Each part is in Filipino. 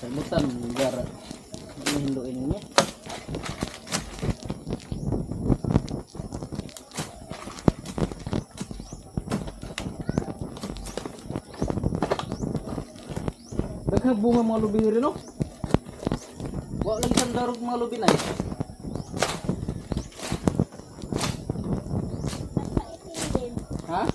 Sabutan gara. Hinduin niya. Daghang bunga mga lubi rin no? Wa lagi sandarog mga lubi na. Ha?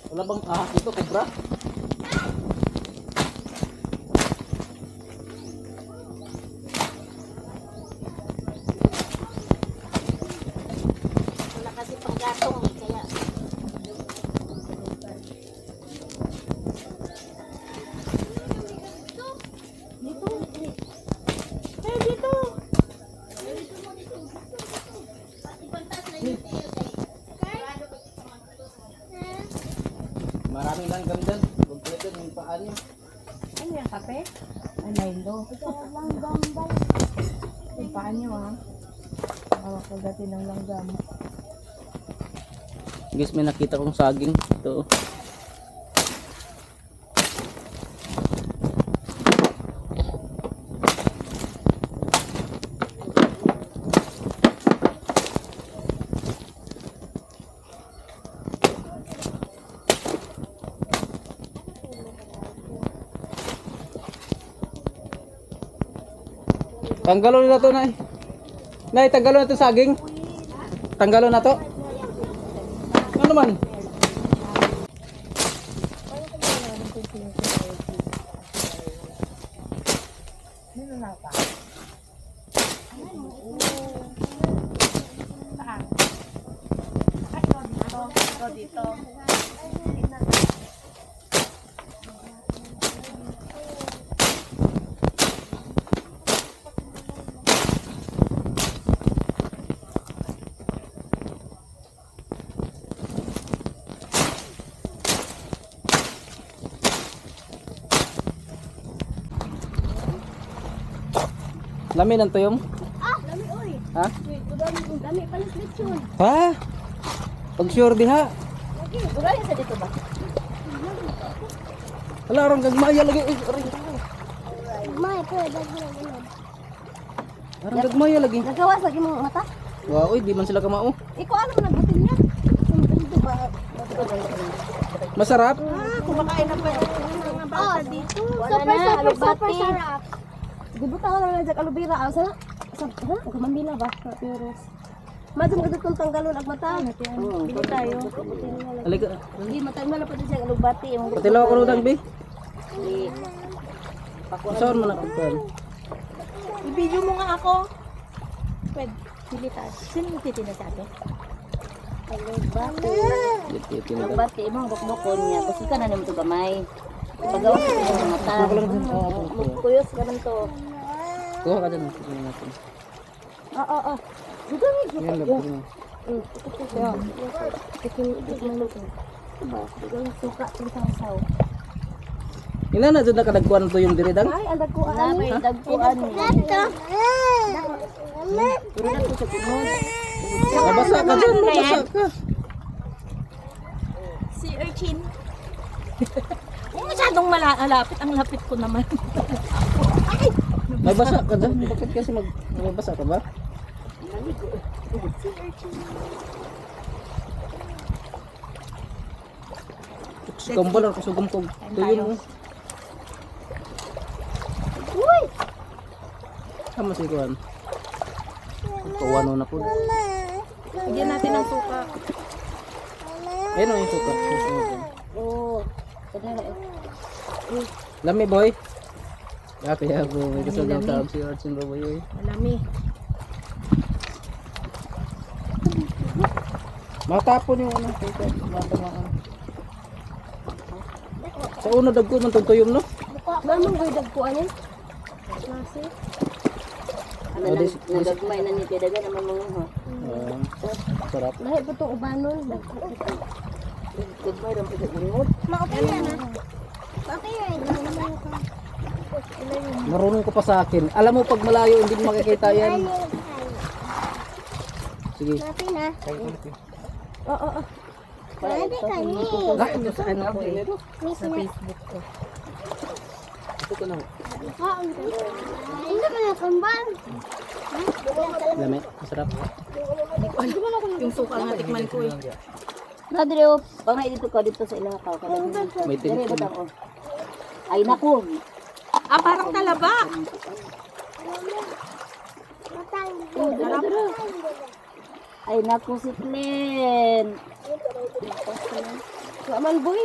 Wala bang ito kubra? Wala kasi panggatong kaya. Dito. Dito. Maraming langgam dyan. Huwag pala dyan yung paan niya. Ano yung kape? Ay, Milo. Yung paa niyo ha. Hawak ko dati ng langgam. Guys, may nakita kong saging. Ito. Tanggalon na to, Nay. Nay, tanggalon na to saging. Tanggalon na to. Ano man? Ano na pa? Saan? Ito dito. Lami ng tuyong? Dami oy. Ha? Dami pala lechon. Ha? Pag sure diha. Lagi, uray sa dito ba? Wala orang gagmaya lagi. Aray. May pwede gano'n. Arang gagmaya lagi. Nagawas lagi mo mata? Wow, di man sila kamao. Iko ano man nabutin niya? Dito ba? Masarap. Kumakain na pa yung mga bata dito. Super sarap. Gibutan na lang sa alubira. Sa Gamambila ba? Pero Madam ka dito tanggalon ag mata. Bili tayo. Halika. Hindi matay na pa din sa alubati. Patilaw ko rudang bi. Hindi. Saan mo na kutan? I-video mo nga ako. Pwede. Bili tayo. Sino yung titina sa atin? Alubati. Dito na. Alubati. Ibang bukbukon niya. Kasi ka na naman ito gamay. Pagawa sa ng mata. Kuyos ka naman to. Kuha ka dyan. Tingnan natin. Oo. Dugay. Yan lang po. Suka isang saw. Ina na dyan nakadagkuhan to yung diridang. Ay, ang dagkuan. May dagkuan. Ito. Pero na sa pinod. Mabasa ka dyan. Mabasa ka. Si Urchin. Masyadong malapit. Ang lapit ko naman. May basa ka dyan. Bakit kasi may basa ka ba? Kumbal or kusugumkog. Tuyo mo. Uy! Kama si Kuan. Kawano na po. Lagyan natin ng suka. Ayun yung suka. Oh. Lami boy. Ate ya po. May kasagang taon si Archie Baboy. Malami. Matapon yung ano. Matapon. Sa una dagko man tuyom no? Mamang gay dagkuan yan. Klase. Ano nagagmay na ni Tidaga naman mga ha. Sarap. Lahi po itong ubanon. Nagagmay rin po sa gunod. Makapay yan ha. Makapay yan. Marunong ko pa sa akin. Alam mo pag malayo hindi mo makikita yan. Sige. Oo. Pwede kami. Ah, Sa ano ko eh. Sa Facebook ko. ito ko na. Hindi ka na kambal. Lami, masarap. Yung suka nga tikman ko eh. Nadrio, pangay dito ka dito sa ilang tao. May tinik yun. Ay naku. Ah, parang talaba. Ay naku si Glenn. Aman boy.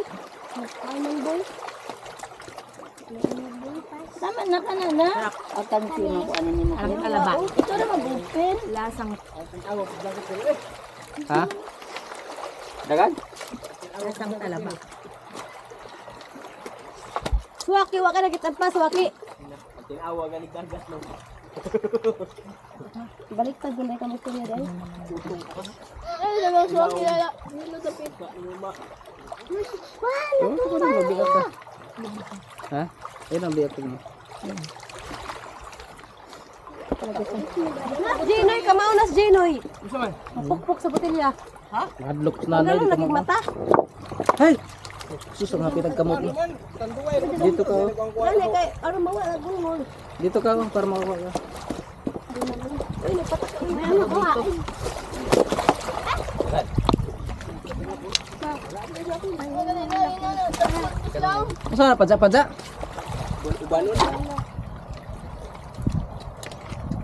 Aman boy. Sama na ka na na. Akan sino ko ano ni mo. Parang talaba. Ito na mag-open. Lasang, Ha? Dagan? lasang talaba. Suwaki, waka na kita pa, suwaki. Tinawa galing dagat no. Balik ka gulay ka mo kuya dai. Ay, naman suwaki lala. Oh, ito na mabiyak ka. Ha? Ayun ang biyak ko mo. Jinoy, kamaunas Jinoy. Mapukpok sa botelya. Madlok na na Ganun dito laging mo. mata. Hay! Sus, ang hapit ang kamot mo. Dito ka. Oh. Gani kay ano mawala gungol. Dito ka oh, para makakuha ka. Ay, napatak. May ano ko ha. Masa na padya-padya?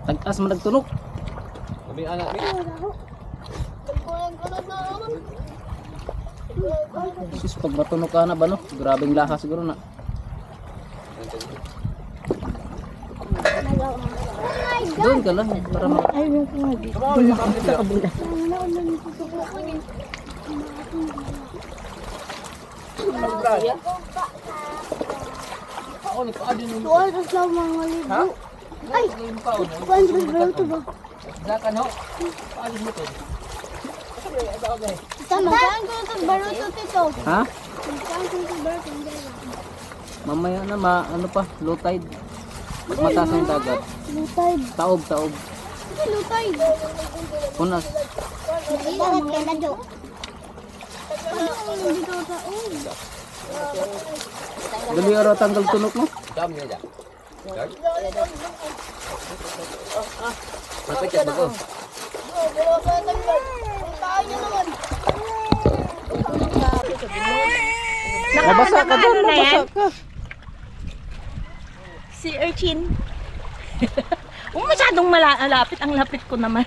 Tag-as man nagtunog. Kami anak ni. Sus, pag matunog ka na ba no? Grabing laha siguro na. Doon ka lang para ma... Ay, yung kumagi. Sa kabila. Tuwa sa sa mga libo. Ay, kuan ba ito ba? Zakan ho. Paalis mo to. Tama. Saan ko ito baruto tito? Ha? Saan ko ito baruto? Mamaya na ano pa, low tide. Pag mataas na yung dagat. Lutay. Taob. Kasi lutay. Punas. Dagat ka na do. Ano dito sa Gali araw tanggal tunog mo. Papichat mo ko. Nabasa ka dyan, nabasa ka. Si Urchin. Huwag masyadong malapit. Ang lapit ko naman.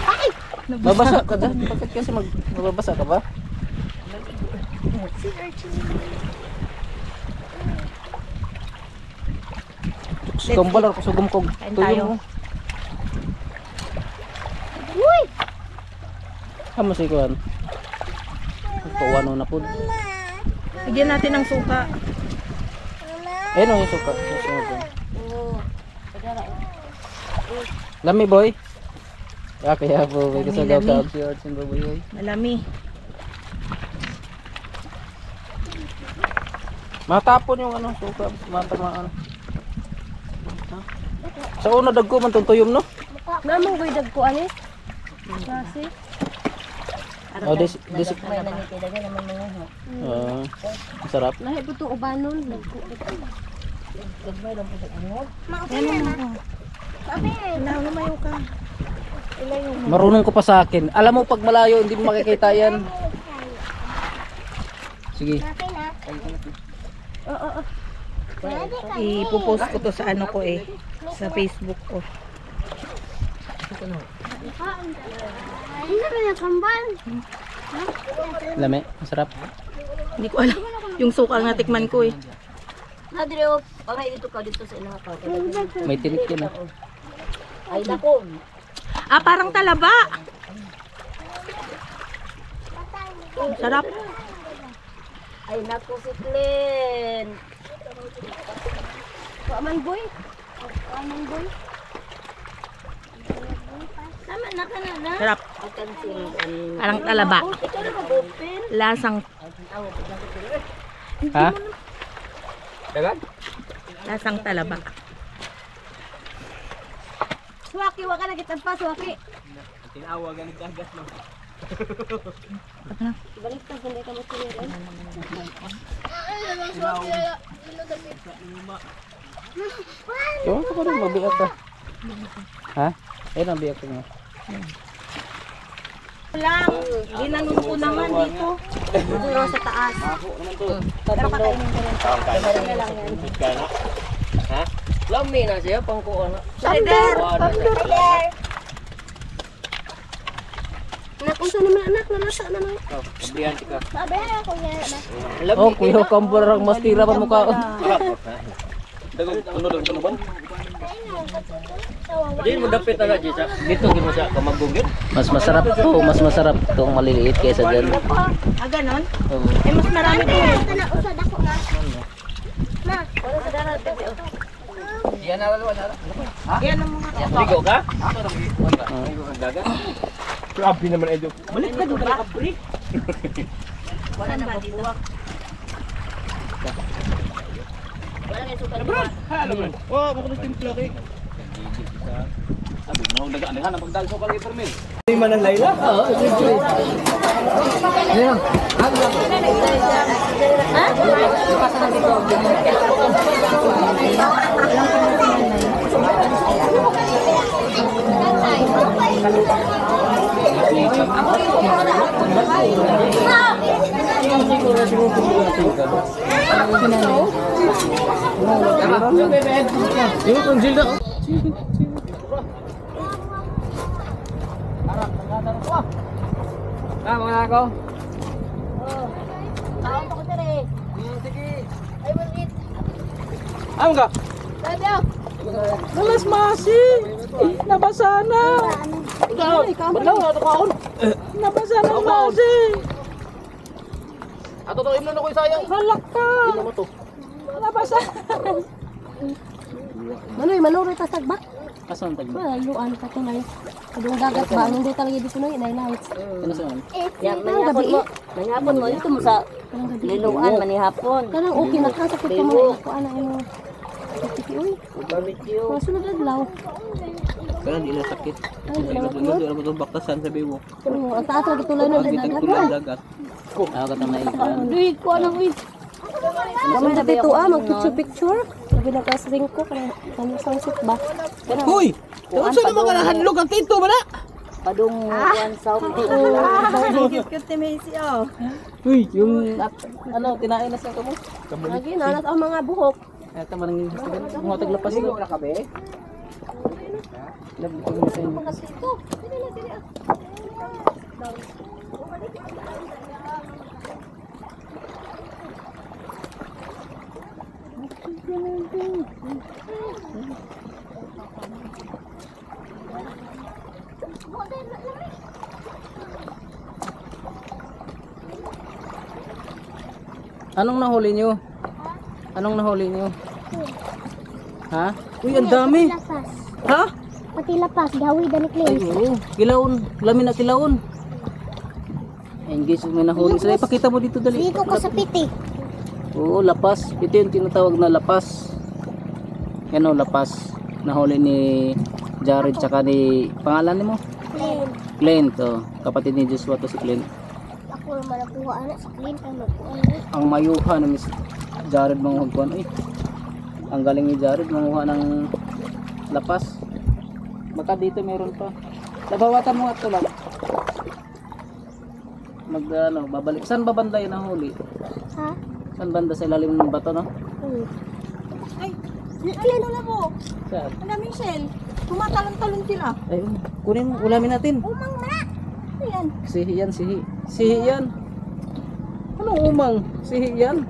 Ay! Nabasa ka dyan. Bakit kasi mababasa ka ba? Si Urchin. Sumbalar ko sugom kog. Kain Tuyo tayo. mo. Uy! Kamu si Kuan. Tuwano na po. Bigyan natin ng suka. Ayun yung suka. Susunod yun. Lami boy. Kaya po. May kasagaw ka. Si Orson boy. Malami. Matapon yung ano, suka. Matamaan. Sa una dagko man tong tuyom no? Namang goy dagko ani. Kasi Oh, this may nanitidagan naman mga ha. sarap. Lahi po itong ubanon. Lumayo ka. Marunong ko pa sa akin. Alam mo pag malayo hindi mo makikita yan. Sige. Ipopost ko to sa ano ko eh. Sa Facebook ko. Hindi ka na kambal. Lami, masarap. Hindi ko alam. Yung suka nga tikman ko eh. Nadrio, pangay dito ka dito sa ilang tao. May tinik yan ah. Ay naku. Ah, parang talaba. Sarap. Ay naku si Glenn. Aman boy. Aman boy. Tama na ka na na. Sarap. Akan sino ano. Parang talaba. Ikaw na mag-open. Lasang, Ha? Dagan? lasang talaba. Suwaki, waka na kitang pa, suwaki. Tinawag ang nagdagat mo. Baliktad, hindi ka magsinir. Yung ako rin, mabiyak ka. Ha? Ayun ang biyak ko nga. Lang, ginanon ko naman dito. Duro sa taas. Pero kakainin ko rin. Dali lang yan. Ha? Lami na siya pang kuha na. Thunder! Thunder! Anak, unsa naman anak, nalasa na nang. Oh, kabrihan ka. Sabi ako niya na. Lami. Oh, kuya kambarang mas tira pa mukha. Di mo dapit na dyan sa. Dito gino sa kamagugit. Mas masarap to, mas masarap tong maliliit kaysa dyan. Ah, ganon? Oo. Eh, mas marami po. Ito na, usad ako na. Na, wala sa darat. Yan na wala. Yan ang mga Ligo ka? Ligo ka dagat. Grabe naman Edo. balik ka doon ba? Break. Wala na ba dito? Wala na super buwan. Oh, mo ko timpla kay. Sabi mo daga-dagan ang pagdagso ka kay Permil. Yung konjil na. Mga ako. Taon ko dire. Sige. Ay, maliit. Ano ka? Sabi ako. Malas masi. Nabasa na. Balaw na to kaon. Nabasa na masi. Ato to imnon ko sayang. Halak ka. Ino mo to. Nabasa. Manoy, manuro ta sagbak. Asan tag? Maluan ka to na. Kadung dagat ba? Nung dito talaga dito na inay nights. Ano sa man? Yan, manihapon mo. Manihapon mo, dito mo sa liluan, manihapon. Kanang okay na kasakit ka mo. Ako ana ano. Uy, Barbecue. masunod adlaw. Kana di na sakit. Ay, di Ay, na natulog ako. wala mo tong baktasan sa biwo. Ang taas na gituloy na Pag bitag dagat. tulang dagat. Ako ka tang naikan. Duit ko anang uy. Kamay na dito mag-picture. Sabi na kasi ring ko kaya kami sunset ba? Hoy! Ano sa naman ka nahadlog ang tito ba na? Padungan sa Cute ni Macy oh. Uy, yung ano, tinain na sa kamo. Lagi nanas ang mga buhok. Ay, tama nang mga taglapas ko. Wala ka be? Labi ko na sa inyo. Kasi ito. Dili na dili. Anong nahuli nyo? Anong nahuli nyo? Ha? Uy, ang dami. Lapas. Ha? Pati lapas, gawi dani Ay, clean. oo. Kilawon. Lamin na kilawon. Engage may nahuli sila. Ipakita mo dito dali. Dito ko sa piti. Oo, lapas. Ito yung tinatawag na lapas. Yan o, lapas. Nahuli ni Jared tsaka ni... Pangalan ni mo? Clean. Clint. Oh. Kapatid ni Joshua to si Clint. Ako naman nakuha anak sa clean ang nakuha na. Ang mayuha ni Miss Jared manguhagkuhan. Ay, ang galing ni Jared manguha ng lapas. Baka dito meron pa. Labawatan mo nga ito lang. Babalik. Saan ba banda yun ang huli? Ha? Saan banda sa ilalim ng bato, no? Ay, alin na mo. Saan? Ang daming shell. Tumatalon-talon sila. Ay, kunin mo. Ulamin natin. Umang na. Ayan. Sihi yan, sihi. Sihi yan. Anong umang? Sihi yan.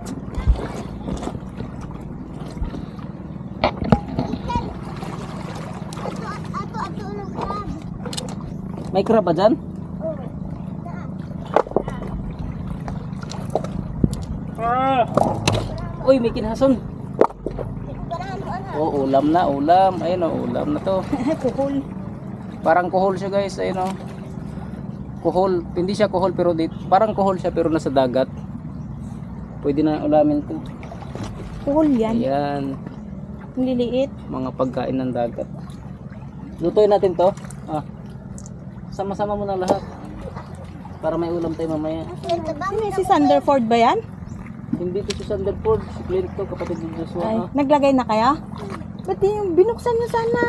Ato ng crab. May crab ba dyan? Uy, may kinhason. Oh, ulam na, ulam. Ayun oh, ulam na to. Kuhol. Parang kuhol siya, guys. Ayun oh. Kuhol. Hindi siya kuhol pero parang kuhol siya pero nasa dagat. Pwede na ulamin to. Kuhol yan. Ayan, Ang liliit. mga pagkain ng dagat. Lutuin natin to. Ah. Sama-sama mo na lahat. Para may ulam tayo mamaya. Sino si Sanderford ba yan? Hindi to si Sanderford. Si Clint to, kapatid ni Joshua. Ay, Ah. naglagay na kaya? Ba't yung binuksan nyo sana?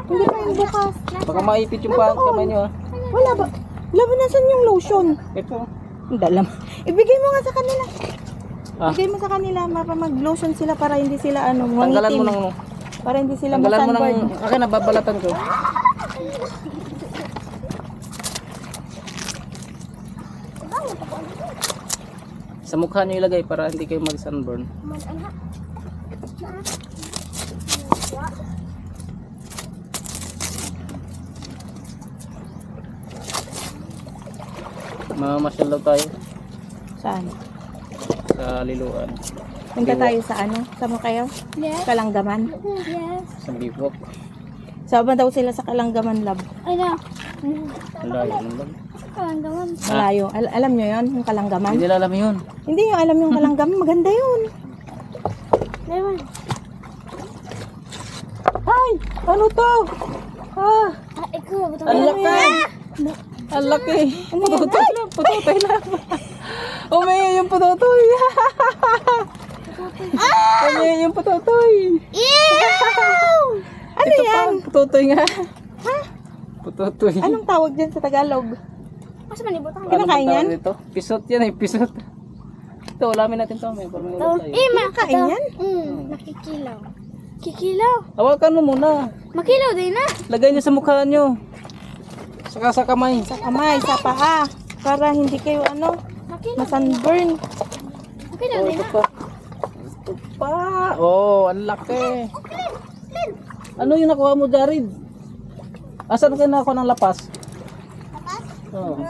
Hindi pa yung bukas. Baka maipit yung kamay nyo ah. Wala ba? Wala ba nasan yung lotion? Ito. Ang dalam. Ibigay mo nga sa kanila. Ah. Ibigay mo sa kanila para mag-lotion sila para hindi sila Tanggalan mo mangitim. ng... Para hindi sila Tanggalan mo ng... ma-sunburn. Akin, nababalatan ko. Sa mukha nyo ilagay para hindi kayo mag-sunburn. Mamamasyal daw tayo Saan? sa Liloan. Punta tayo sa Sama kayo? Yes. Kalanggaman. Yes. Sa Bivok. Sama daw sila sa Kalanggaman Lab. Ay na. Layo lang lang. Parang gawan. Malayo. Alam nyo yun? Yung Kalanggaman? Hindi nila alam yun. Hindi nyo alam yung Kalanggaman. Maganda yun. Meron. Ay! Ano to? Ah! Ah, ikaw. Ba't Ang laki! Ang laki! Pututoy lang! Pututoy lang! Umiyo yung pututoy! Umiyo yung pututoy! Ano Ito yan? pa, pututoy nga! Pututoy! Anong tawag dyan sa Tagalog? Kasi manibutang. Kinakain bang yan? tawag dito? Pisot yan eh, pisot! Ito, ulamin natin to. May ulam tayo. Kinakain yan? Nakikilaw. Kikilaw. Hawakan mo muna. Makilaw din na. Lagay niyo sa mukha niyo. Saka sa kamay. Sa kamay, sa paa. Para hindi kayo masunburn. Makilaw Oh, din ito na. pa. Ito pa. Oh, ang laki. Ano yung nakuha mo, Jared? Asan ka nakuha ng lapas? Lapas? Oo.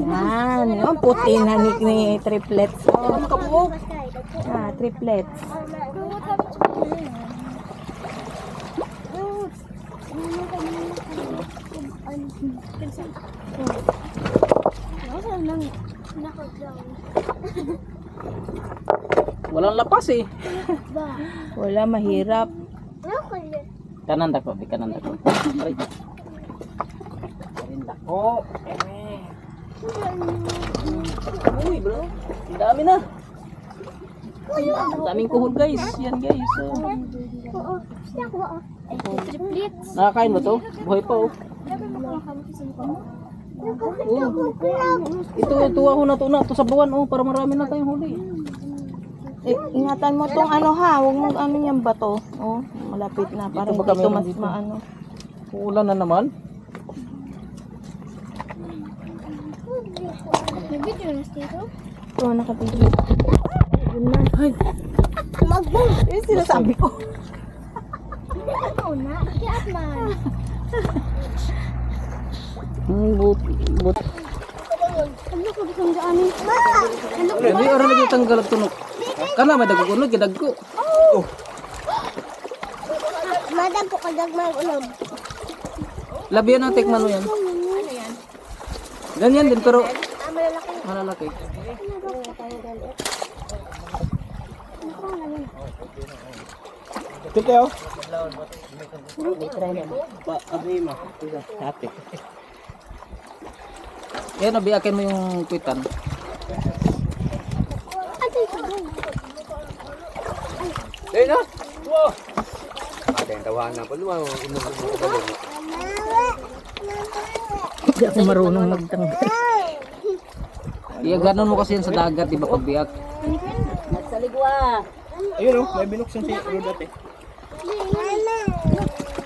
Yan. Yung puti na ni triplets. Oh. Triplets. Walang lapas eh. Wala, mahirap. Kanan dako, di kanan dako. Aray. Kanan dako. Uy, bro. Ang dami na. Ang daming kuhol, guys. Yan, guys. Oh. Triplets. Nakakain mo to? Buhay pa, oh. Ito, tuwa ko na to na. Ito sa buwan, oh. Para marami na tayong huli. Ingatan mo tong huwag mong yung bato. Oh, malapit na. Para Dito hindi baka ito meron mas dito. maano. Uulan na naman. Nag-video na dito. Oo, nakapigil. Yun na. Ay, Magbong. yun sinasabi ko. Ikaw na. Kiat man. But. Ano ko bitong gaanin? Hindi, orang lagi tanggal at tunok. Kana may dagugunod, gidagko. Madam po kadag may ulam. Labihan ang tikman mo yan. Ganyan din, pero Malalaki. malalaki. Ito kayo? Yan, nabiyakin mo yung kwitan. Dahil na? Wow! Ada yang tawahan na pa. Lumaw, inumin mo ka doon. Hindi ako marunong magtanggal. Iya, ganun mo kasi yan sa dagat, di ba, pagbiyak. Ayun o, may binuksan si Rodate.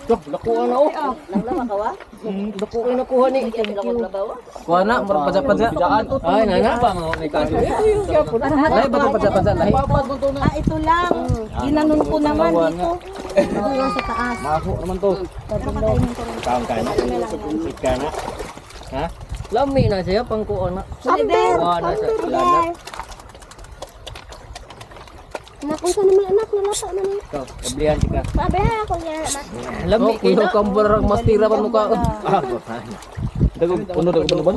Ito, lakuha na o. Lakuha na kuha ni. Kuha na, marang padya-padya. Ay, nana pa mga may kaso. Lahi, bato padya-padya, lahi. Ito lang. Ginanon ko naman dito. Ito lang sa taas. Mako naman to. Kaon ka na. Sit ka na. Ha? Lami na siya, pangkuha na. Amber! Nasa ilalim. Nakunsa naman anak na lasa na ni. Ikaw, kablihan ka. Sabi ha ako niya. Lami Oh, kuya kang barang mas tira pa mukha. Ah, bahan. Dagog, ano ba?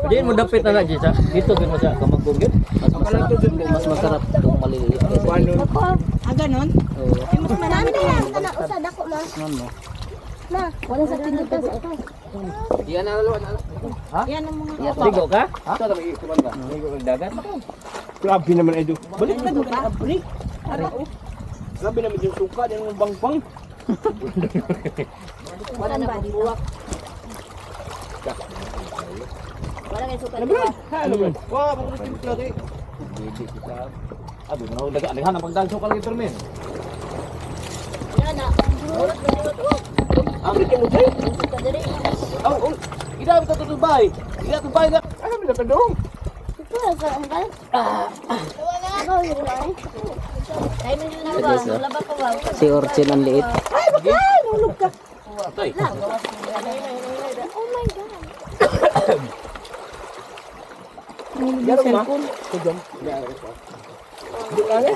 Hindi mo dapit na na siya. Dito gid mo siya kamagkong gid. Mas masarap kung maliliit. Ako, Ganon? Oo. mas marami yan. Kana usad ako ma. Ano? Na, wala sa tindutan sa ito. Yan na lalo. Yan ang mga Ligo ka? Ha? Sa tabi ikuan ka. Ligo ka dagat. Grabe naman Edo. balik na doon ka. Grabe naman yung suka, yung bang-bang. Wala na ba dito? Wala kayo sukat. Ano ba? Wow, bakit yung lagi? Bibi kita. Abi mo daga ang pagdalso ka lagi permen. Yan na. Ang rikin mo tayo. Oh, ida kita tutubay. Ida tubay na. Ano ba na dong? Ito sa angkal. Wala ako yun ay. Ay man yun na ba? Wala ba pa ba? Si Orchin ang liit. Oh Tay. my god. Yaro ma. Sugam. Di ka na?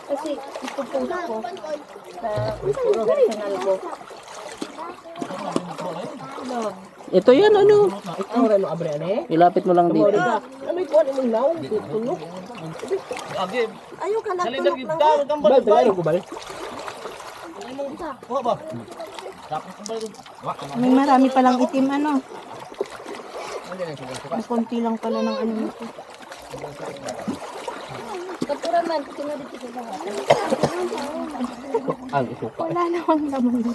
Kasi ipupunta ko sa personal ko. Ito yan ano. Ang rano abre ane. Ilapit mo lang dito. Ano ikuan imong naw? Tulog. Ayaw ka lang tulog ng Bal, tayo ko bal. May marami palang itim ano. May konti lang pala ng ano nito. kapura man. Kinudit ko sa Ang isuka. Wala namang laman dito.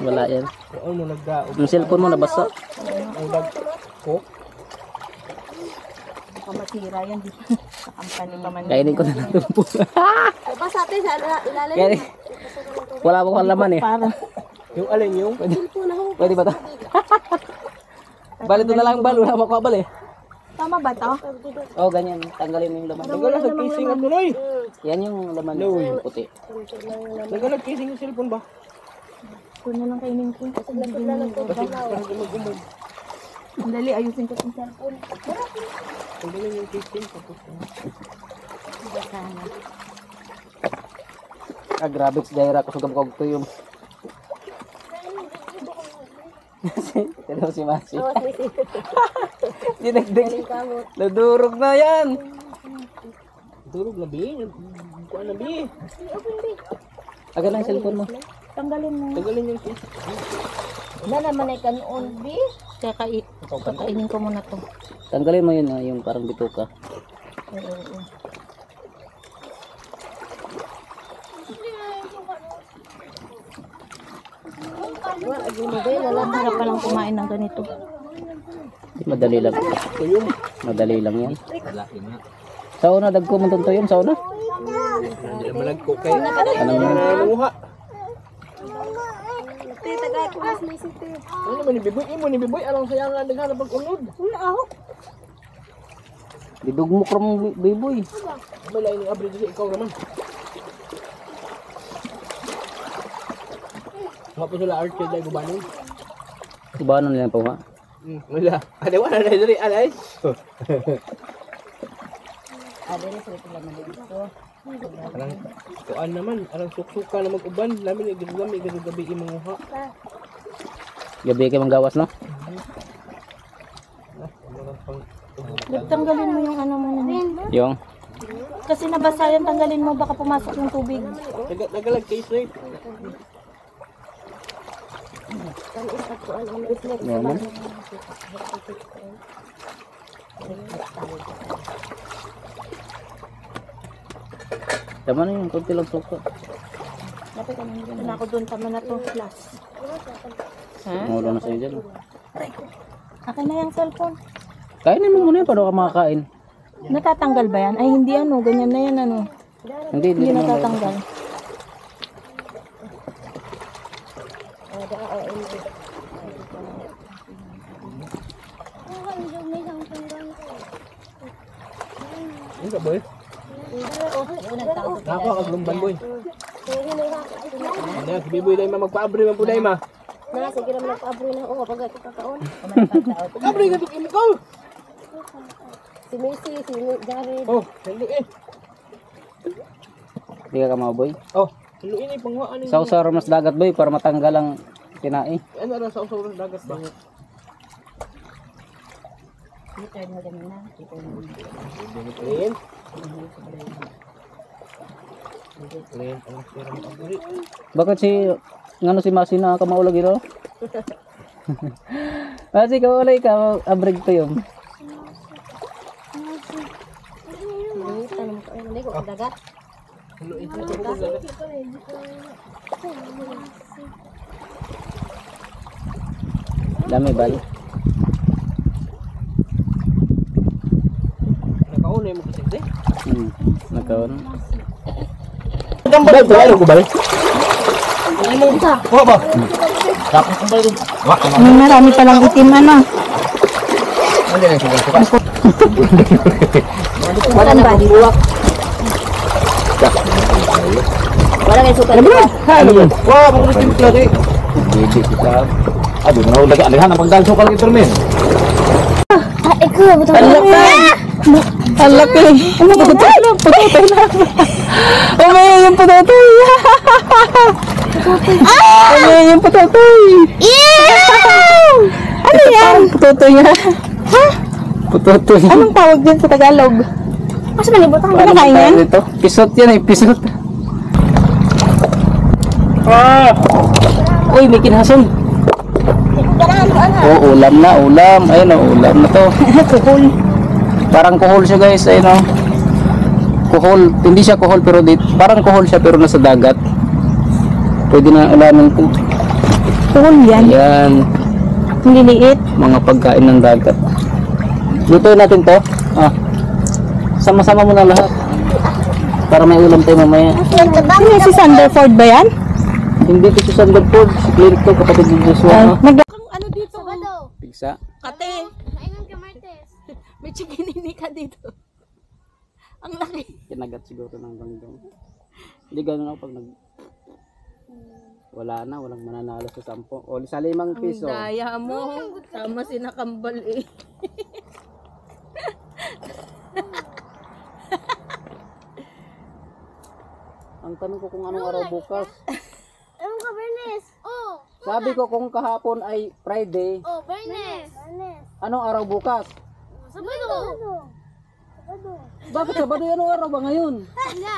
Wala yan. Ano nagda? Yung cellphone mo nabasa. Ang dag ko. Baka masira yan dito. Sa company pa man. Kainin ko na lang ito po. Ba sa atin sa ilalim. Kaya wala akong laman eh. Para. Yung alin yung? Pwede ba ito? Bali ito na lang bal. Wala ako bal eh. Tama ba to? Oh, ganyan. Tanggalin mo yung laman. Nagala sa casing at tuloy. Yan yung laman yung puti. Nagala casing yung cellphone ba? Kuno lang kainin ko. Ang dali, ayusin ko yung cellphone. Tanggalin yung casing tapos. Ah, grabe si Jaira. Kusugam ko ito yung... Ito si Masi. Dinagdag. Nadurog na yan. Durog na bi. Kuan na bi. Agad lang yung cellphone mo. Tanggalin mo. Tanggalin yung casing. Na naman ay kanon bi. Kakainin ko muna to. Tanggalin mo yun, ah, yung parang bituka. Masarap palang kumain ng ganito. Madali lang. Madali lang yan. Sa una, dagko mo ito yun. Sa una. Hindi naman nagko kay. Anong yun? Nanguha. Tita ka ko mas ni city. Ano naman ni Biboy? Imo ni Biboy alang sayangan naghanap pag-unod. Wala ako. Didugmok ram biboy. Malay ni Abre dito ikaw naman. Nga po sila Archie dahil gubanin. Ibanon nila pa ha. Wala. Ada wala na diri alay. Arang kuan naman, arang suksuka na mag-uban, lamin igdugami gabi imanguha. Gabi kayo manggawas, no? Tanggalin mo yung ano mo na. Yung. Kasi nabasa yan, tanggalin mo. Baka pumasok yung tubig. Nagalag case rate. Naman. Tama na yun, konti lang suka. Ito na ako doon. Tama na to. Last. Mawala na sa'yo dyan. Akin na yung cellphone. Kainin mo muna yun, paano ka makakain? Natatanggal ba yan? Ay, hindi ano. Ganyan na yan ano. Hindi Hindi naman. natatanggal. Ano ka boy? Nako kag lumban boy. Ano si Biboy dai magpa-abre man puday ma. Na sige ra man paabri na o pag kakaon. Abre ka imo ko. Si Messi, si Jared. Oh, hindi eh. Hindi ka kamaboy. Oh, luin ay pangwaan ni. Sa usar mas dagat boy para matanggal ang tinai. Ano ra sa usaw ng dagat ba? Clean. Clean ang pera mo diri. Bakit si ngano si Masi na kamaulag iro? Masi ka ulay ka abrig to yun. Tanong ko ay ko dagat. Luin na sa dagat. Dami bal. Nakauna mo kasi de. Nakaon. Bal, tayo ko bal. Wa ba? Dapat ko bal. Wa ka Marami palang itim ano. Ano na suka. Wala na ba buwak? Wala kay suka na. Ano yun? Wa, bakit yung lagi? Hindi kita. Ado na ulag alihan ang pagdal sukal kay Termin. Ikaw, buto. Ang laki. Ano ba ito? Putotoy na. Umay yung putotoy. Umay yung putotoy. Ano yan? Putotoy niya. Ha? Putotoy. Anong tawag dyan sa Tagalog? Mas malibot ang Ano kain yan? Dito? Pisot yan eh, pisot. Uy, may kinhason. Oh, ulam na, ulam. Ayun oh, ulam na to. Kuhol. Parang kuhol siya guys, ayun oh. Kuhol, hindi siya kuhol pero parang kuhol siya pero nasa dagat. Pwede na ulamin ko. Kuhol yan. Ayan, Hindi liit. mga pagkain ng dagat. Lutuin natin to. Sama-sama mo na lahat. Para may ulam tayo mamaya. Ano si Sanderford ba yan? Hindi ko si Sanderford, si Clint to, kapatid ni Joshua. Ano dito? Pigsa. Kate, Maingon ka, Martes. may chikinini ka dito. Ang laki. Kinagat siguro ng ganggang. Hindi ganun ako pag wala na, walang mananalo sa 10. O sa 5 piso. Daya mo. Tama si nakambal eh. Ang tanong ko kung anong araw bukas. Anong ka, Bernes? Oh. Sabi ko kung kahapon ay Friday, Oh, Bernes. anong araw bukas? Sabado. Bakit Sabado? Anong araw ba ngayon? Hala.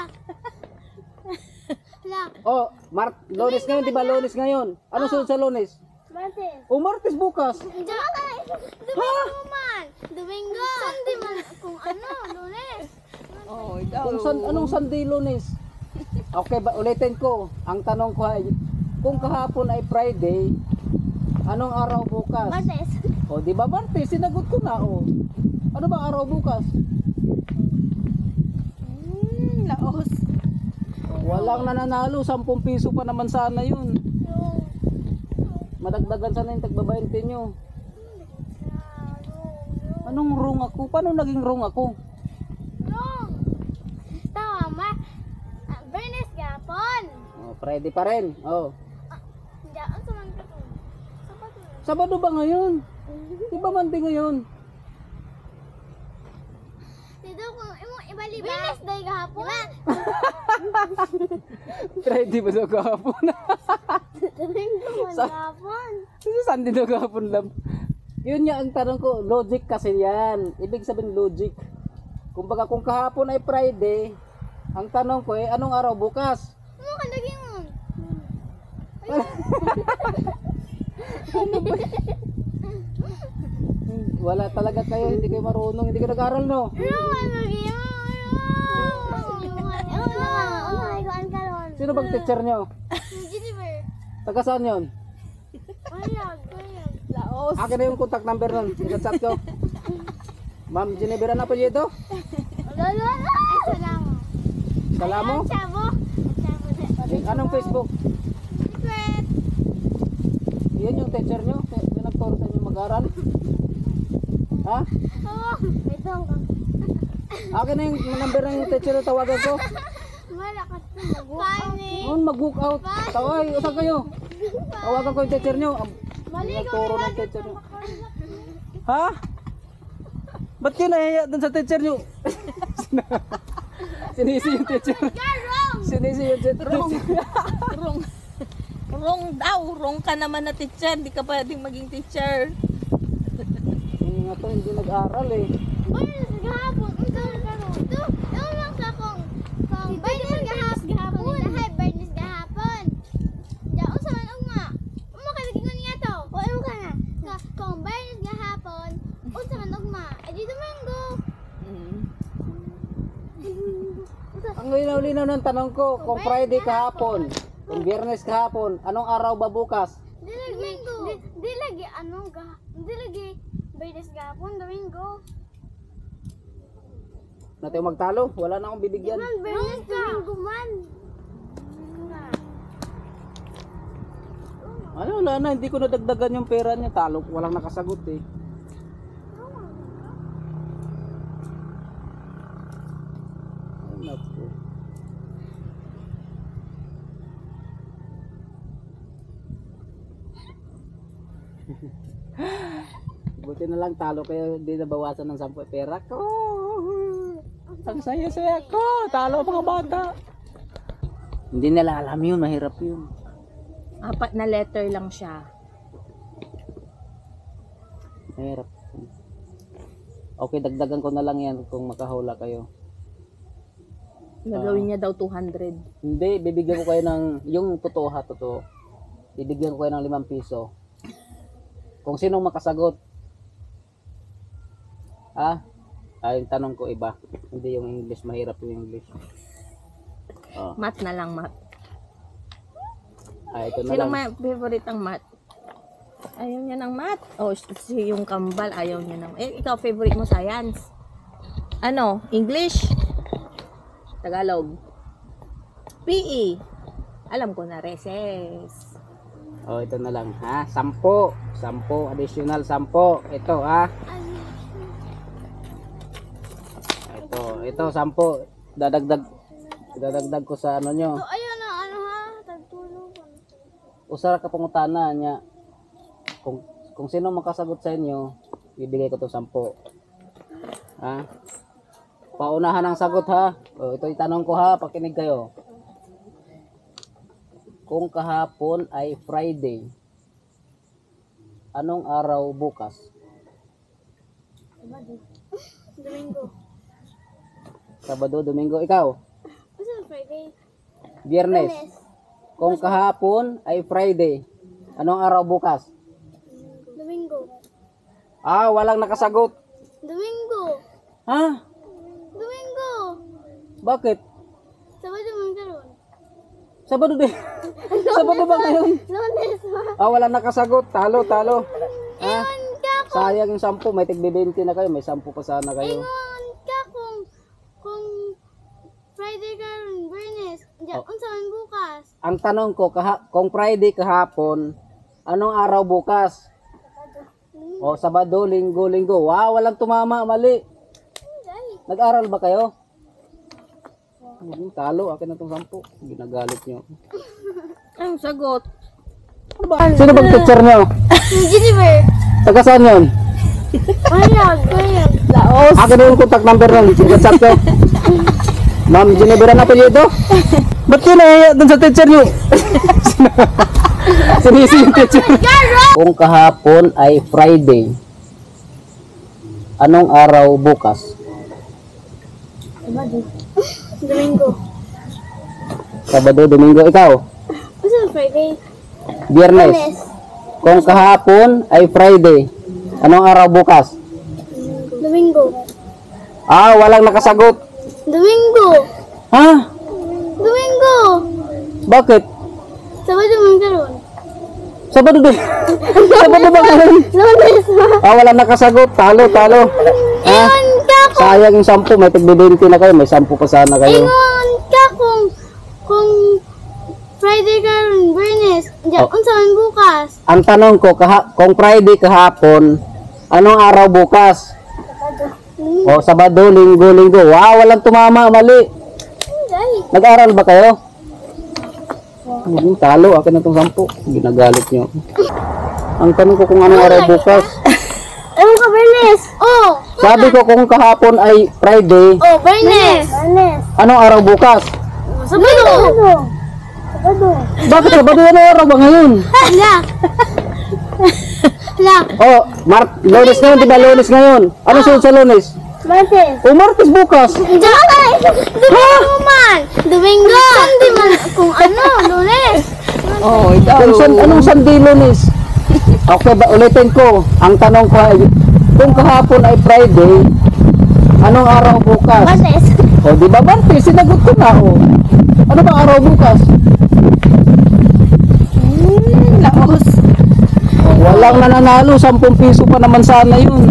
Hala. Oh, Lunes ngayon, di ba? Lunes ngayon. Anong sunod sa Lunes? Martes. O Martes bukas. Domingo man. Domingo. Sunday man. Kung ano, Lunes. Oh, Anong Sunday, Lunes? Okay, ulitin ko. Ang tanong ko ay, kung kahapon ay Friday, anong araw bukas? Martes. O, di ba Martes? Sinagot ko na, o. Ano ba araw bukas? Laos. Walang nananalo, 10 piso pa naman sana yun. Madagdagan sana yung tagbabainte nyo. Anong wrong ako? Paano naging wrong ako? Wrong. Tama. Bernes gapon. Oh, Friday pa rin. Oh. Diyan sa man ka to. Sabado. Sabado ba ngayon? Di ba Monday ngayon? Dito kung imo ibali ba? Bernes day gahapon. Friday ba daw kahapon? Domingo man gahapon. Sunday daw kahapon lang. Yun nga ang tanong ko, logic kasi yan. Ibig sabihin logic. Kumbaga kung kahapon ay Friday, ang tanong ko eh, anong araw bukas? Ano ka laging mo? Wala talaga kayo, hindi kayo marunong, hindi kayo nag-aral no? Ano ka laging mo? Sino bang teacher nyo? Jennifer. Taga saan yun? Wala. Laos. Akin na yung contact number nun, i-chat ko. Ma'am Ginevra na pa dito? Lolo. Ay, salamo. Kalamo? Chavo. Anong Facebook? Secret. Yan yung teacher nyo? Yung nagturo sa inyo mag-aral? Ha? Oo. Ito ang Akin na yung number ng teacher na tawagan ko. wala ka ito. Funny. Noon mag-book out. Taway, usan kayo. Tawagan ko yung teacher nyo. Yung nagturo ng teacher nyo. Ha? Ba't kayo nahiya dun sa teacher nyo? Sinisi yung teacher. You're wrong. Sinisiyot. Wrong. Wrong. Wrong daw. Wrong ka naman na teacher. Hindi ka pwedeng maging teacher. Yung nga to, hindi nag-aral eh. Baynes gahapon. Ito lang sa kong Baynes gahapon. Dahay Baynes gahapon. Ya unsa man ugma? Umo ka lagi ko niya to. O imo ka na. Kung Baynes gahapon, unsa man ugma? Edi Domingo. Ang linaw-linaw ng tanong ko, kung Friday kahapon, kung Biyernes kahapon, anong araw ba bukas? Di lagi ano di lagi Baynes gahapon, Domingo. Natin magtalo, wala na akong bibigyan. Baynes Domingo man. Ano, wala na, hindi ko nadagdagan yung pera niya. Talo, walang nakasagot eh. Ay, naku. Buti na lang talo kayo, hindi nabawasan ng 10 pera ko. Ang saya-saya ko, talo mga bata. Hindi nila alam yun, mahirap yun. 4 na letter lang siya. Mahirap. Okay, dagdagan ko na lang yan kung makahula kayo. Gagawin niya daw 200. Hindi, bibigyan ko kayo ng, yung totoo ha, totoo. Bibigyan ko kayo ng 5 piso. Kung sinong makasagot. Ha? Yung tanong ko iba. Hindi yung English, mahirap yung English. Oh. Math na lang, math. Ito na Sinong lang. may favorite ang math? Ayaw niya ng math. Oh, si yung kambal, ayaw niya ng... ikaw, favorite mo science? Ano? English? Tagalog? PE? Alam ko na, recess. Oh, ito na lang ha. 10. 10, additional 10. Ito ha. Ito 10. Dadagdag ko sa ano nyo. Ayaw na ano ha, tagtulog. Usara ka pangutana niya. Kung sino makasagot sa inyo, bibigay ko to 10. Ha? Paunahan ang sagot ha. O, ito itanong ko ha, pakinig kayo. Kung kahapon ay Friday, anong araw bukas? Domingo. Sabado, Domingo, ikaw? What's on Friday? Biyernes. Kung kahapon ay Friday, anong araw bukas? Domingo. Walang nakasagot. Domingo. Ha? Domingo. Bakit? Sabado man karon. Sabado din. Sabado ba ngayon? Lunes ma. Walang nakasagot. Talo. Ha? Ingon ka Sayang yung 10. May tig-20 na kayo. May 10 pa sana kayo. Ingon ka kung Friday karon, Biyernes. Diyan unsa man bukas? Ang tanong ko, kung Friday kahapon, anong araw bukas? Sabado, Linggo. Wow, walang tumama. Mali. Nag-aral ba kayo? Talo. Akin na itong 10. Ginagalit nyo. Ang sagot. Sino bang teacher nyo? Jennifer. Taga saan yun? Wala. Laos. Akin na yung contact number nun. Whatsapp ko. Ma'am, Ginebra na po dito. Ba't yun dun sa teacher nyo? Sinisi yung teacher. Kung kahapon ay Friday, anong araw bukas? Domingo. Sabado, Domingo. Ikaw? What's on Friday? Biyernes. Kung kahapon ay Friday, anong araw bukas? Domingo. Walang nakasagot. Domingo. Ha? Domingo. Bakit? Sabado man karon. Sabado din. Sabado ba ngayon? Lunes ma. Walang nakasagot. Talo. Ha? Ingon ka Sayang yung 10. May tig-20 na kayo. May 10 pa sana kayo. Ingon ka kung Friday karon, Biyernes. Diyan unsa man bukas? Ang tanong ko, kung Friday kahapon, anong araw bukas? Sabado, Linggo. Wow, walang tumama. Mali. Nag-aral ba kayo? Talo. Akin na itong 10. Ginagalit nyo. Ang tanong ko kung anong araw bukas. Ano ka, Biyernes? Sabi ko kung kahapon ay Friday, Biyernes. anong araw bukas? Sabado! Bakit Sabado ano araw ba ngayon? Hala! Hala! Oh, Lunes ngayon, di ba Lunes ngayon? Ano sunod sa Lunes? Martes! O Martes bukas. Domingo man! Domingo! Sunday man kung ano, Lunes! Oh, ikaw. Anong Sunday Lunes? Okay ba, ulitin ko. Ang tanong ko ay, kung kahapon ay Friday, anong araw bukas? Martes! O di ba Martes? Sinagot ko na o. Ano ba araw bukas? Laos. Walang nananalo, 10 piso pa naman sana yun.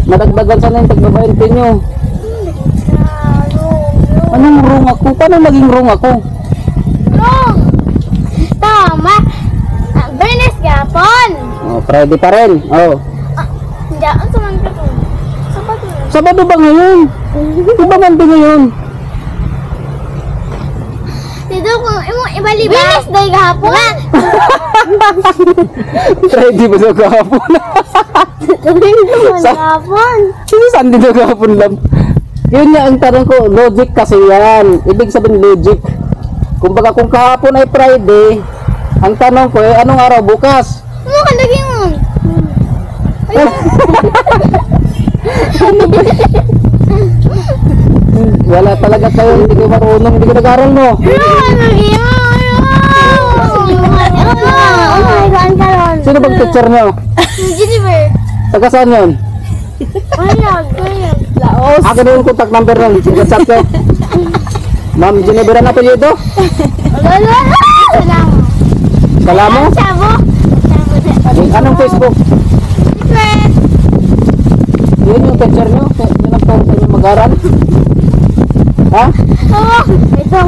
Madagdagan sana yung tagbabayan nyo. Anong wrong ako? Paano naging wrong ako? Wrong! Tama! Bernes gapon! Oh, Friday pa rin. Oh. Hindi ako saman ka to. Sabado. Sabado ba ngayon? Di ba Monday ngayon? Dito kung imong ibaliba. Bernes day gahapon! Friday ba sa kahapon? Domingo man Sa- gahapon! Sunday na kahapon lang. Yun nga ang tanong ko, logic kasi yan. Ibig sabihin logic. Kumbaga kung kahapon ay Friday, ang tanong ko ay anong araw bukas? Ano ka lagi mo? Wala talaga kayo, hindi kayo marunong, hindi kayo nag-aral mo. Lagi mo! Oh my God, karon. Sino bang teacher nyo? Jennifer. Taga saan yun? Mayag. Laos. Akin na yung contact number nun. WhatsApp ko. Ma'am Ginebra na apelyido? Salamat. Kalamo? Sabo. Anong Facebook? Secret. Yun yung teacher nyo? Yun ang tawag sa inyo mag-aral? Ha? Oo. Ito.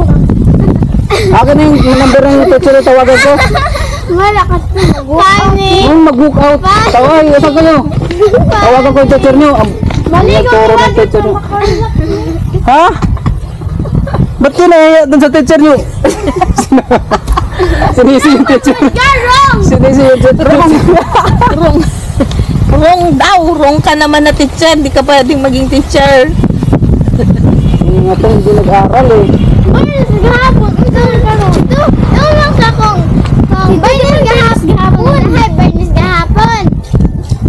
Akin na yung number ng teacher na tawagan ko. Malakas po. Honey. Nung mag-book out. Tawag, saan kayo? Tawagan ko yung teacher nyo. Ang nagturo ng teacher nyo. Ha? Ba't kinaya dun sa teacher nyo? Sinisi yung teacher. Garong. Sinisi yung teacher. Wrong. Wrong daw. Wrong ka naman na teacher. Hindi ka pwedeng maging teacher. Yung nga itong hindi nag-aaral eh. Bernes gahapon. Ito. Ito. Ito lang sa kong. Bernes gahapon. Ay, Bernes gahapon.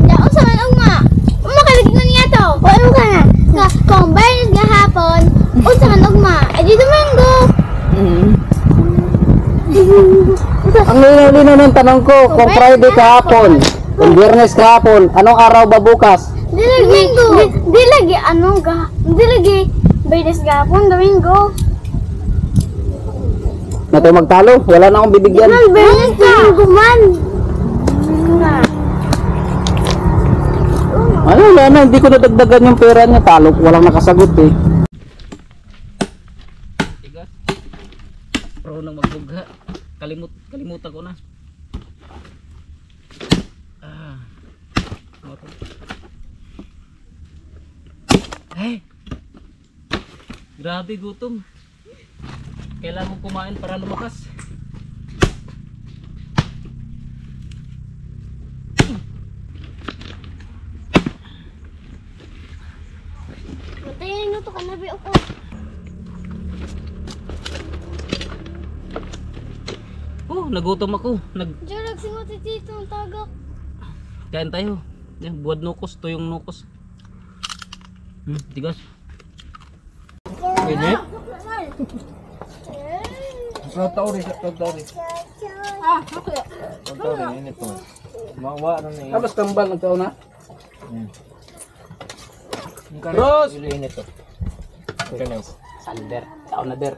Daon sa man ugma. Makalagi ko niya to. O ano ka na? Kung Bernes gahapon. Unsa man ugma. Eh di Domingo. Ang linaw-linaw ng tanong ko, kung Friday kahapon, kung Biyernes kahapon, anong araw ba bukas? Di lagi. Di lagi ano ga. Di lagi. Bernes gahapon. Domingo. Na tayo magtalo, wala na akong bibigyan. Bernes Domingo man. Ano, wala na, hindi ko nadagdagan yung pera niya, talo, walang nakasagot eh. Tigas, pro nang magbugha, kalimutan ko na. Grabe gutom. Kailangan mong kumain para lumakas. Matayin na to ka na ako. Oh, nagutom ako. Diyan nagsingot si Tito ang tagak. Kain tayo. Yan, buwad nukos, tuyong nukos. Tigas. Init? Tauri. Tauri, init to. Mawa ano na yun. Tapos tambal nagtaon na. Ross! Init to. Organize. Sander, taon na der.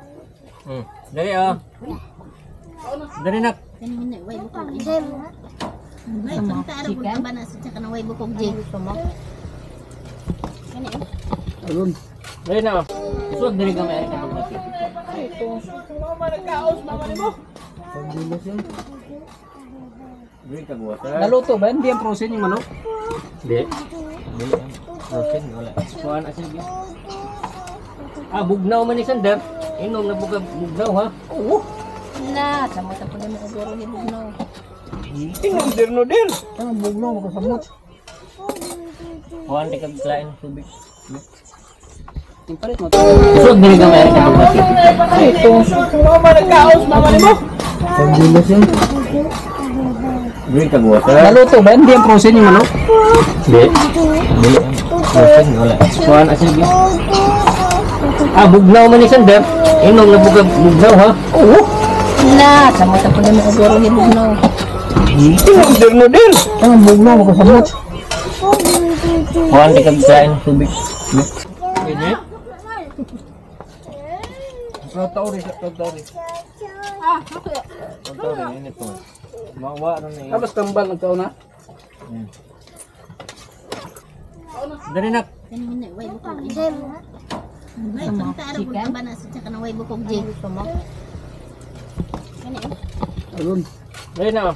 Dali ah. Dali nak. Ayun. Dali na. Isuwag diri gamay ay kanang natin. Drink ka water. Naluto ba? Hindi ang frozen yung manok? Hindi. Okay, wala. Kuha na sige. Bugnaw man ni Sander. Inom na bugnaw ha. Oo. Na, sama ta po mo kaguro ni Bugnaw. Inom dirno din. Ang bugnaw makasamot. Kuha na kag lain tubig. Yung palit mo. Usog din ka meron ka bukas. Mama nagkaos, mama ni mo. Pagbulas yun. Drink ka bukas. Naluto ba? Hindi ang frozen yung manok? Hindi. Hindi. Frozen, wala. Kuhaan asin yun. Ah, bugnaw man ni Sander. Inom na bugnaw ha? Oo. Na, sama ta pala mo kuguruhin mo no. Order mo din. Ang bugnaw mo kasabot. Kuhaan di ka bisain ng tubig. Ini. Tauri. Tauri, init to. Mawa na niya. Tapos kambal nagkaon na. Dari nak. Ayun. Dari na.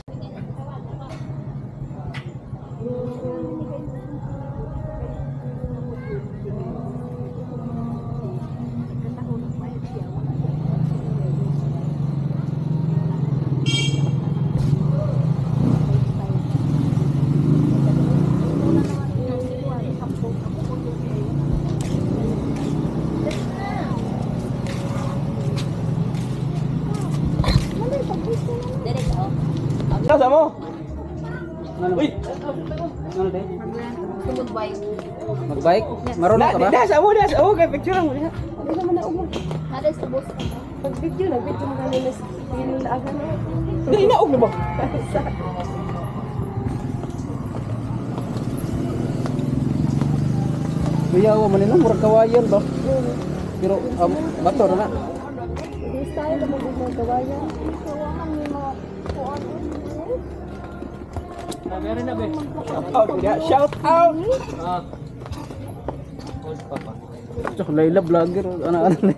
Nasa mo? Ano? Uy! Ano tayo? Magbike? Marunong ka ba? Nasa mo, kay picture mo. Hindi na og na ba? Kuya, ako man nila, murag kawayan ba? Pero, bato na na. Meron na ba? Shout out. Ah. Hold papa. Tsaka Layla, vlogger. Ano Layla?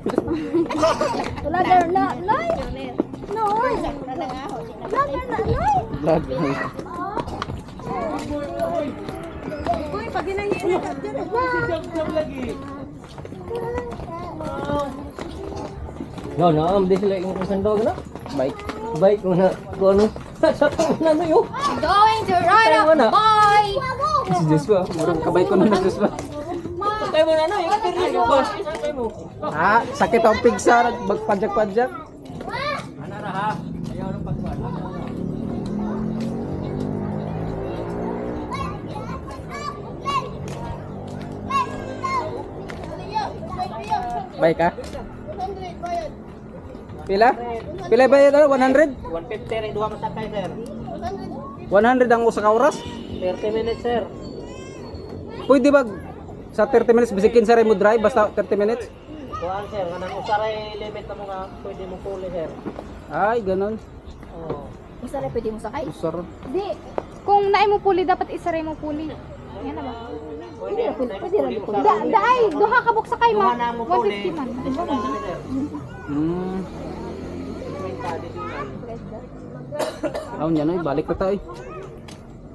Vlogger na, live. No. Vlogger na, live. Vlogger. No, no, di sila yung sandog na. Bike. Bike mo na. Kung ano. Sa na no yun. Going to ride Tayo up, mo na. boy. Si Joshua. Murag kabay ko na na Joshua. Tayo mo na no. Yung kiri yung boss. Tayo mo. Ha? Sakit ang pigsa. Magpadyak-padyak. Ano na ha? Ayaw ng pagkuhan. Bike ka? Pila? Pila ba yun? 100? 150 rin. Duha masakay sir. 100 ang usa ka oras? 30 minutes sir. Pwede ba sa 30 minutes bisikin sa mo drive basta 30 minutes? Kuhaan sir. Kanang usaray limit na mo nga. Pwede mo puli sir. Ay, ganun. Oo. Isa na pwede mo sakay? Usar. Di, kung naay mo puli, dapat isaray mo puli. Yan na ba? Pwede rin mo Daay, duha ka buk sakay Duha ma. na mo puli. 150 man. Isa na kami sir. Hmm. Aun yan ay balik na tayo.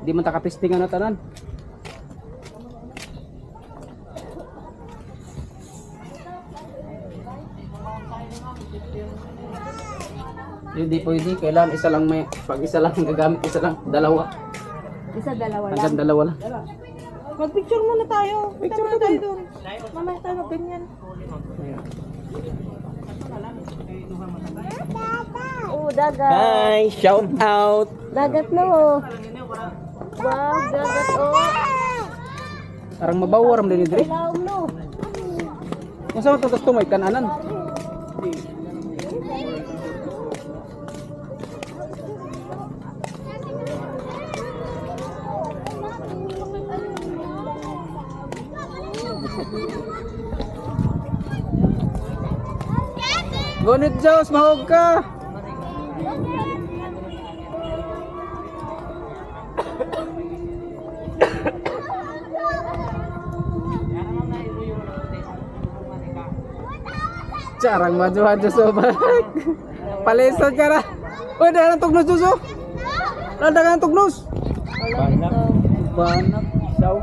Di man takapistingan na tanan. Hindi pwede, kailangan isa lang may, pag isa lang gagamit, isa lang, dalawa. Isa, dalawa lang. Hanggang dalawa lang. Mag-picture muna tayo. Picture muna tayo doon. Mamaya tayo ganyan. Oh, dagat. Bye, shout out. Dagat no. Wow, dagat oh. Arang mabawar mo din diri. Ilaw no. Kung saan ito gusto mo, ikananan. Gunit Diyos, mahog ka! Carang maju-maju sobat. Palisod ka na. Uy, dahan ang tugnos, Diyos, oh. Dahan ang tugnos. Banak. Isaw.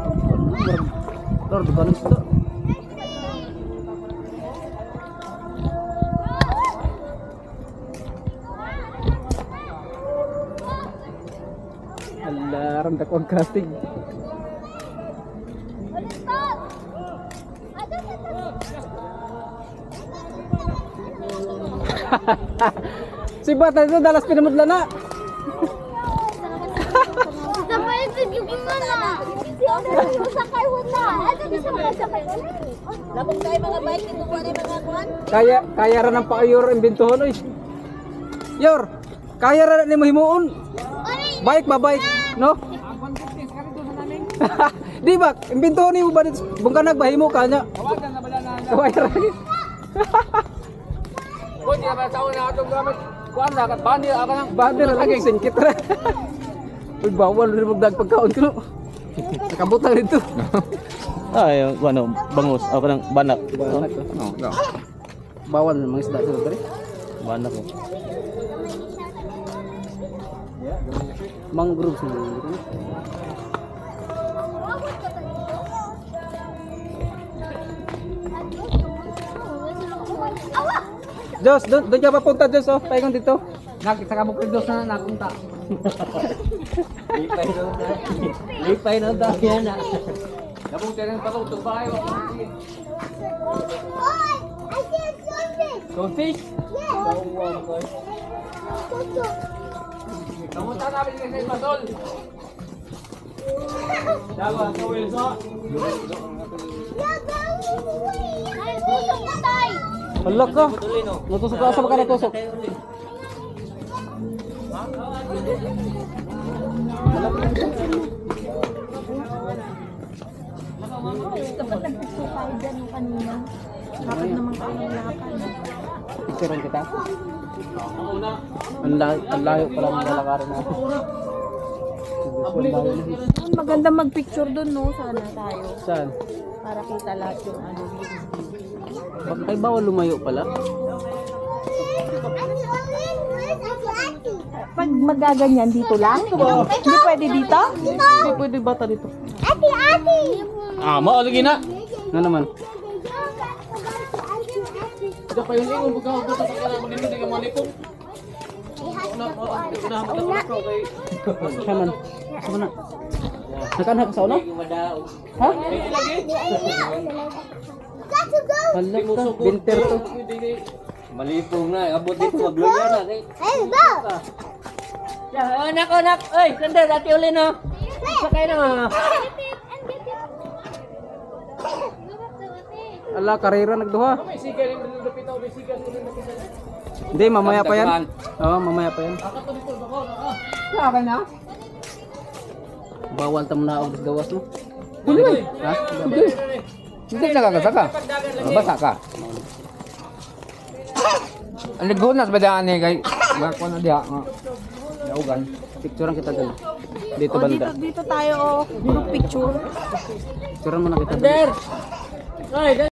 Lord, ganun sila. Alarm ka kong casting. Ulit po. Ada sa Si bata itu dalas pinamudla na. Sabay ito yung na. Sakay mo na. Ito di sa mga sakay mo na. Labog tayo mga bike, ito po na mga kuhan. Kaya ra ng pa-yor imbintohon oy. Yor, kaya ra ni mo himuon. Bike ba bike, no? Di ba, imbintohon ni mo ba bungkanag ba himo kanya? Kaya ra. Kung di ba taon na atong gamit, kuan na kat bandi aka nang Bader lagi singkit ra. Uy, bawal rin magdag pagkaon ko. Nakabutang dito. Ay, ano, bangus. Ako ng banak. Banak to. Bawal ng mga isda dito, pre. Banak ko. Mangrove sih dito. Jos, doon ka papunta Jos, oh. Paingon dito. nakita ka mo dos na nakunta. Lipay na daw yan ah. Nabong tinang patutog ba kayo? I see something. Goldfish? Yes. Namunta namin kasi sa Pasol. Dawa, sa Wilso. Ay, tusok na tayo. Hala ka. Natusok ka sa ka tusok. Dapat nagpicture tayo dyan yung kanina. Dapat naman tayo ng lakad. Picturean kita. Ang layo pala ng lalakarin natin. Maganda magpicture dun, no? Sana tayo. Saan? Para kita lahat yung ano. Ay, bawal lumayo pala. Pag magaganyan dito lang? Hindi pwede dito? Hindi pwede bata dito. Ati. Ah, mo lagi na. Nga naman. Ito pa yung ingon buka ko sa kaya magino di ka malipong. Saman. Sama na. Nakanak sa una? Ha? Hala ka. Winter to. Malipong na, abot dito, magluya na. Ay, ba? Anak. Ay, sandal, dati uli na. Sakay na nga. Ala, karera nagduha. Hindi, mamaya pa yan. Oo, mamaya pa yan. Saka na. Bawal tam na og gawas no. Dili. Ha? Hindi nakakasaka. Basa ka. Ang ligunas ba daan ni kay bako na diha nga. Daugan. Picturean kita dali. Dito O, banda. dito tayo, oh. Group picture. Picturean mo na kita dali. Ay,